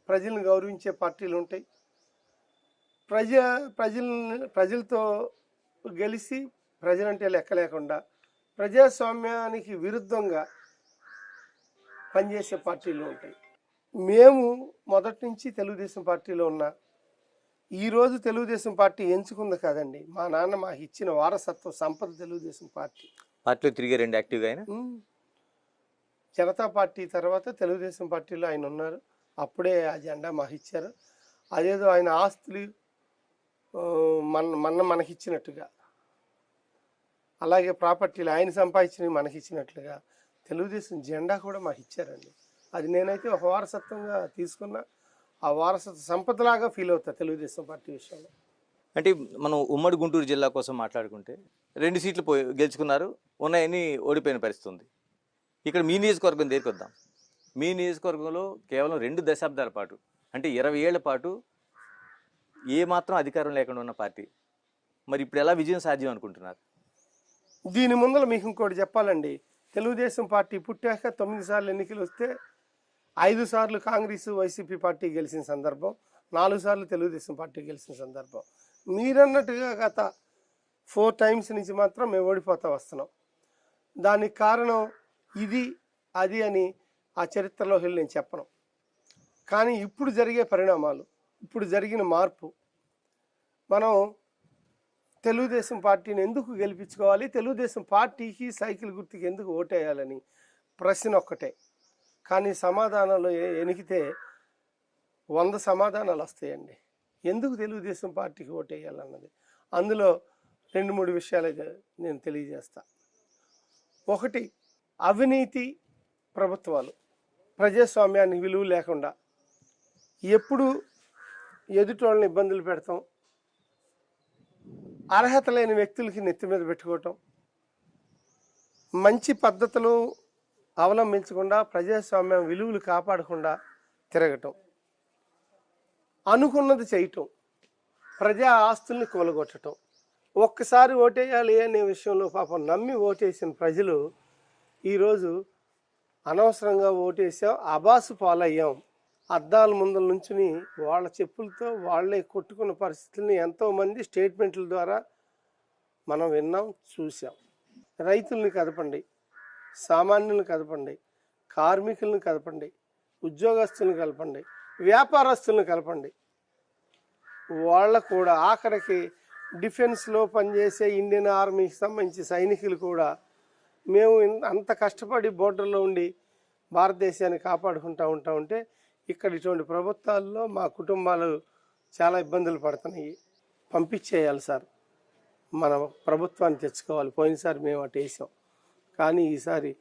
ప్రజలను గౌరవించే పార్టీలు ఉంటాయి. ప్రజ ప్రజలతో గెలిచి ప్రజలంటే లెక్క లేకుండా ప్రజాస్వామ్యానికి విరుద్ధంగా పనిచేసే పార్టీలు ఉంటాయి. మేము మొదటి నుంచి తెలుగుదేశం పార్టీలో ఉన్నా. ఈరోజు తెలుగుదేశం పార్టీ ఎంచుకుంది కాదండి, మా నాన్న మాకు ఇచ్చిన వారసత్వ సంపద తెలుగుదేశం పార్టీ. పార్టీలో తిరిగి రెండు యాక్టివ్గా అయినా జనతా పార్టీ తర్వాత తెలుగుదేశం పార్టీలో ఆయన ఉన్నారు. అప్పుడే ఆ జెండా మాకు ఇచ్చారు. అదేదో ఆయన ఆస్తులు మనకిచ్చినట్టుగా, అలాగే ప్రాపర్టీలు ఆయన సంపాదించినవి మనకిచ్చినట్లుగా తెలుగుదేశం జెండా కూడా మాకు ఇచ్చారండి. అది నేనైతే ఒక వారసత్వంగా తీసుకున్న ఆ వారసత్వ సంపదలాగా ఫీల్ అవుతా తెలుగుదేశం పార్టీ విషయంలో. అంటే మనం ఉమ్మడి గుంటూరు జిల్లా కోసం మాట్లాడుకుంటే 2 సీట్లు గెలుచుకున్నారు, ఉన్నాయని ఓడిపోయిన పరిస్థితి ఉంది. ఇక్కడ మీ నియోజకవర్గం దగ్గరికి వద్దాం. మీ నియోజకవర్గంలో కేవలం 2 దశాబ్దాల పాటు, అంటే 20 ఏళ్ల పాటు ఏమాత్రం అధికారం లేకుండా ఉన్న పార్టీ. మరి ఇప్పుడు ఎలా విజయం సాధ్యం అనుకుంటున్నారు? దీని ముందర మీకు ఇంకోటి చెప్పాలండి. తెలుగుదేశం పార్టీ పుట్టాక 9 సార్లు ఎన్నికలు వస్తే 5 సార్లు కాంగ్రెస్ వైసీపీ పార్టీ గెలిచిన సందర్భం, 4 సార్లు తెలుగుదేశం పార్టీ గెలిచిన సందర్భం. మీరన్నట్టుగా గత 4 టైమ్స్ నుంచి మాత్రం మేము ఓడిపోతా వస్తున్నాం. దానికి కారణం ఇది అది అని ఆ చరిత్రలో వెళ్ళి నేను చెప్పను. కానీ ఇప్పుడు జరిగే పరిణామాలు, ఇప్పుడు జరిగిన మార్పు, మనం తెలుగుదేశం పార్టీని ఎందుకు గెలిపించుకోవాలి, తెలుగుదేశం పార్టీకి సైకిల్ గుర్తుకి ఎందుకు ఓటేయాలని ప్రశ్న ఒక్కటే. కానీ సమాధానాలు ఎనికితే 100 సమాధానాలు వస్తాయండి. ఎందుకు తెలుగుదేశం పార్టీకి ఓటేయాలన్నది అందులో 2-3 విషయాలు నేను తెలియజేస్తా. ఒకటి, అవినీతి ప్రభుత్వాలు, ప్రజాస్వామ్యానికి విలువ లేకుండా ఎప్పుడు ఎదుటోళ్ళని ఇబ్బందులు పెడతాం, అర్హత లేని వ్యక్తులకి నెత్తి మీద పెట్టుకోవటం, మంచి పద్ధతులు అవలంబించకుండా ప్రజాస్వామ్యం విలువలు కాపాడకుండా తిరగటం, అనుకున్నది చేయటం, ప్రజా ఆస్తుల్ని కూలగొట్టడం. ఒక్కసారి ఓటేయాలి అనే విషయంలో పాపం నమ్మి ఓటేసిన ప్రజలు ఈరోజు అనవసరంగా ఓటేసాం, అబాసు పాలయ్యాం, అద్దాల ముందల నుంచుని వాళ్ళ చెప్పులతో వాళ్ళే కొట్టుకున్న పరిస్థితుల్ని ఎంతోమంది స్టేట్మెంట్ల ద్వారా మనం విన్నాం, చూసాం. రైతుల్ని కదపండి, సామాన్యులను కదపండి, కార్మికులను కదపండి, ఉద్యోగస్తులను కలపండి, వ్యాపారస్తులను కలపండి. వాళ్ళ కూడా ఆఖరికి డిఫెన్స్లో పనిచేసే ఇండియన్ ఆర్మీకి సంబంధించి సైనికులు కూడా మేము అంత కష్టపడి బోర్డర్లో ఉండి భారతదేశాన్ని కాపాడుకుంటూ ఉంటే ఇక్కడ ఇటువంటి ప్రభుత్వాల్లో మా కుటుంబాలు చాలా ఇబ్బందులు పడుతున్నాయి. పంపించేయాలి సార్, మన ప్రభుత్వాన్ని తెచ్చుకోవాలి. పోయినసారి మేము అటు వేసాం, కానీ ఈసారి